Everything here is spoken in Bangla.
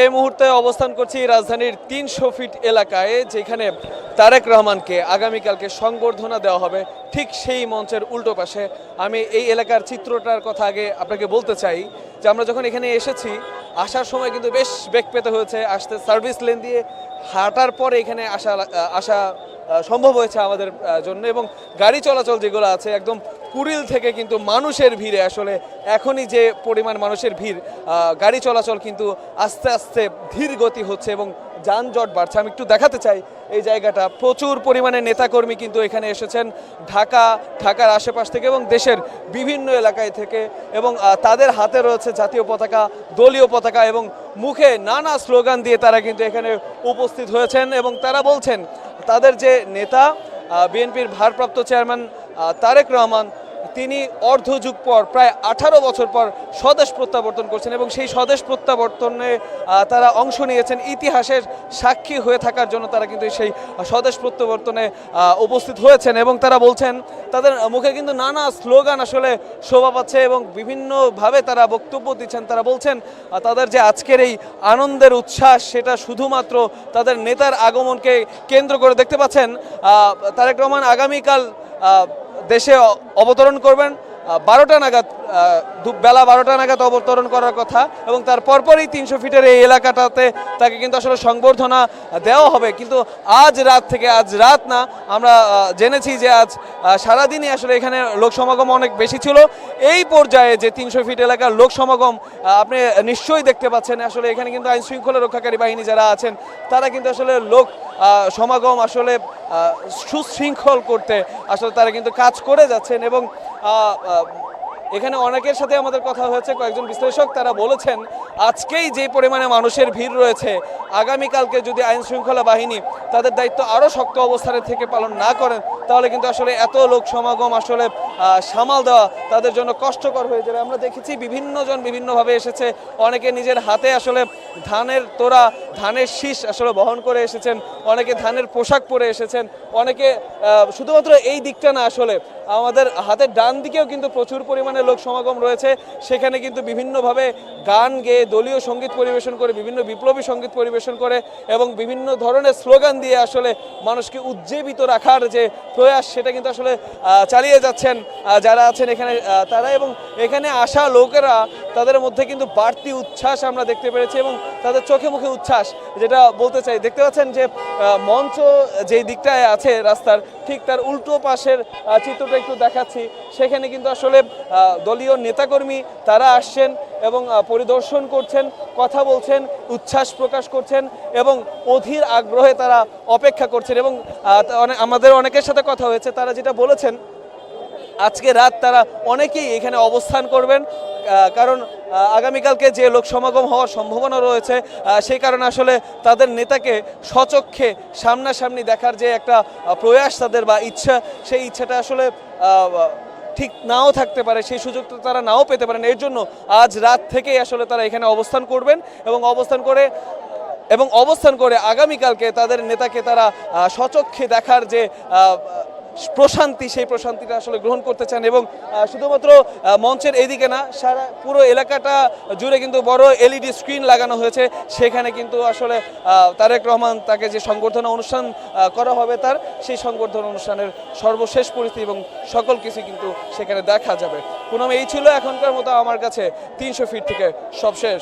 এই মুহূর্তে অবস্থান করছি রাজধানীর ৩০০ ফিট এলাকায়, যেখানে তারেক রহমানকে আগামীকালকে সংবর্ধনা দেওয়া হবে। ঠিক সেই মঞ্চের উল্টো পাশে আমি এই এলাকার চিত্রটার কথা আগে আপনাকে বলতে চাই যে আমরা যখন এখানে এসেছি, আসার সময় কিন্তু বেশ বেগ পেতে হয়েছে। আসতে সার্ভিস লেন দিয়ে হাঁটার পরে এখানে আসা সম্ভব হয়েছে আমাদের জন্য, এবং গাড়ি চলাচল যেগুলো আছে একদম কুড়িল থেকে কিন্তু মানুষের ভিড়ে, আসলে এখনই যে পরিমাণ মানুষের ভিড়, গাড়ি চলাচল কিন্তু আস্তে আস্তে ধীর গতি হচ্ছে এবং যানজট বাড়ছে। আমি একটু দেখাতে চাই এই জায়গাটা। প্রচুর পরিমাণে নেতাকর্মী কিন্তু এখানে এসেছেন ঢাকার আশেপাশ থেকে এবং দেশের বিভিন্ন এলাকায় থেকে, এবং তাদের হাতে রয়েছে জাতীয় পতাকা, দলীয় পতাকা, এবং মুখে নানা স্লোগান দিয়ে তারা কিন্তু এখানে উপস্থিত হয়েছেন। এবং তারা বলছেন তাদের যে নেতা বিএনপির ভারপ্রাপ্ত চেয়ারম্যান তারেক রহমান, তিনি অর্ধযুগ পর, প্রায় 18 বছর পর স্বদেশ প্রত্যাবর্তন করছেন, এবং সেই স্বদেশ প্রত্যাবর্তনে তারা অংশ নিয়েছেন। ইতিহাসের সাক্ষী হয়ে থাকার জন্য তারা কিন্তু সেই স্বদেশ প্রত্যাবর্তনে উপস্থিত হয়েছেন। এবং তারা বলছেন তাদের মুখে কিন্তু নানা স্লোগান আসলে শোভা পাচ্ছে এবং বিভিন্নভাবে তারা বক্তব্য দিচ্ছেন। তারা বলছেন তাদের যে আজকের এই আনন্দের উচ্ছ্বাস, সেটা শুধুমাত্র তাদের নেতার আগমনকে কেন্দ্র করে। দেখতে পাচ্ছেন তারেক রহমান আগামীকাল দেশে অবতরণ করবেন 12টা নাগাদ, বেলা 12টা নাগাদ অবতরণ করার কথা, এবং তার পরপরই 300 ফিটের এই এলাকাটাতে তাকে কিন্তু আসলে সংবর্ধনা দেওয়া হবে। কিন্তু আজ রাত না, আমরা জেনেছি যে আজ সারাদিনই আসলে এখানে লোক সমাগম অনেক বেশি ছিল। এই পর্যায়ে যে 300 ফিট এলাকার লোক সমাগম আপনি নিশ্চয়ই দেখতে পাচ্ছেন। আসলে এখানে কিন্তু আইন শৃঙ্খলা রক্ষাকারী বাহিনী যারা আছেন, তারা কিন্তু আসলে লোক সমাগম আসলে সুশৃঙ্খল করতে আসলে তারা কিন্তু কাজ করে যাচ্ছেন। এবং এখানে অনেকের সাথে আমাদের কথা হয়েছে, কয়েকজন বিশ্লেষক তারা বলেছেন আজকেই যে পরিমাণে মানুষের ভিড় রয়েছে, আগামীকালকে যদি আইন শৃঙ্খলা বাহিনী তাদের দায়িত্ব আরও শক্ত অবস্থানে থেকে পালন না করেন, তাহলে কিন্তু আসলে এত লোক সমাগম আসলে সামাল দেওয়া তাদের জন্য কষ্টকর হয়ে যাবে। আমরা দেখেছি বিভিন্নজন বিভিন্নভাবে এসেছে, অনেকে নিজের হাতে আসলে ধানের তোড়া, ধানের শীষ আসলে বহন করে এসেছেন, অনেকে ধানের পোশাক পরে এসেছেন, অনেকে শুধুমাত্র এই দিকটা না, আসলে আমাদের হাতের ডান দিকেও কিন্তু প্রচুর পরিমাণে লোক সমাগম রয়েছে। সেখানে কিন্তু বিভিন্নভাবে গান গেয়ে, দলীয় সঙ্গীত পরিবেশন করে, বিভিন্ন বিপ্লবী সঙ্গীত পরিবেশন করে এবং বিভিন্ন ধরনের স্লোগান দিয়ে আসলে মানুষকে উজ্জীবিত রাখার যে প্রয়াস, সেটা কিন্তু আসলে চালিয়ে যাচ্ছেন যারা আছেন এখানে তারা। এবং এখানে আসা লোকেরা, তাদের মধ্যে কিন্তু বাড়তি উচ্ছ্বাস আমরা দেখতে পেরেছি এবং তাদের চোখে মুখে উচ্ছ্বাস, যেটা বলতে চাই। দেখতে পাচ্ছেন যে মঞ্চ যেই দিকটায় আছে রাস্তার, ঠিক তার উল্টো পাশের চিত্রটা একটু দেখাচ্ছি। সেখানে কিন্তু আসলে দলীয় নেতাকর্মী তারা আসছেন এবং পরিদর্শন করছেন, কথা বলছেন, উচ্ছ্বাস প্রকাশ করছেন এবং অধীর আগ্রহে তারা অপেক্ষা করছেন। এবং আমাদের অনেকের সাথে কথা হয়েছে, তারা যেটা বলেছেন আজকে রাত তারা অনেকেই এখানে অবস্থান করবেন, কারণ আগামীকালকে যে লোক সমাগম হওয়ার সম্ভাবনা রয়েছে, সেই কারণে আসলে তাদের নেতাকে স্বচক্ষে সামনাসামনি দেখার যে একটা প্রয়াস তাদের বা ইচ্ছা, সেই ইচ্ছাটা আসলে ঠিক নাও থাকতে পারে, সেই সুযোগটা তারা নাও পেতে পারেন। এর জন্য আজ রাত থেকেই আসলে তারা এখানে অবস্থান করবেন এবং অবস্থান করে আগামীকালকে তাদের নেতাকে তারা স্বচক্ষে দেখার যে প্রশান্তি, সেই প্রশান্তিটা আসলে গ্রহণ করতে চান। এবং শুধুমাত্র মঞ্চের এইদিকে না, সারা পুরো এলাকাটা জুড়ে কিন্তু বড় LED স্ক্রিন লাগানো হয়েছে। সেখানে কিন্তু আসলে তারেক রহমান, তাকে যে সংবর্ধনা অনুষ্ঠান করা হবে, তার সেই সংবর্ধনা অনুষ্ঠানের সর্বশেষ পরিস্থিতি এবং সকল কিছু কিন্তু সেখানে দেখা যাবে। পুনম, এই ছিল এখনকার মতো আমার কাছে 300 ফিট থেকে সব শেষ।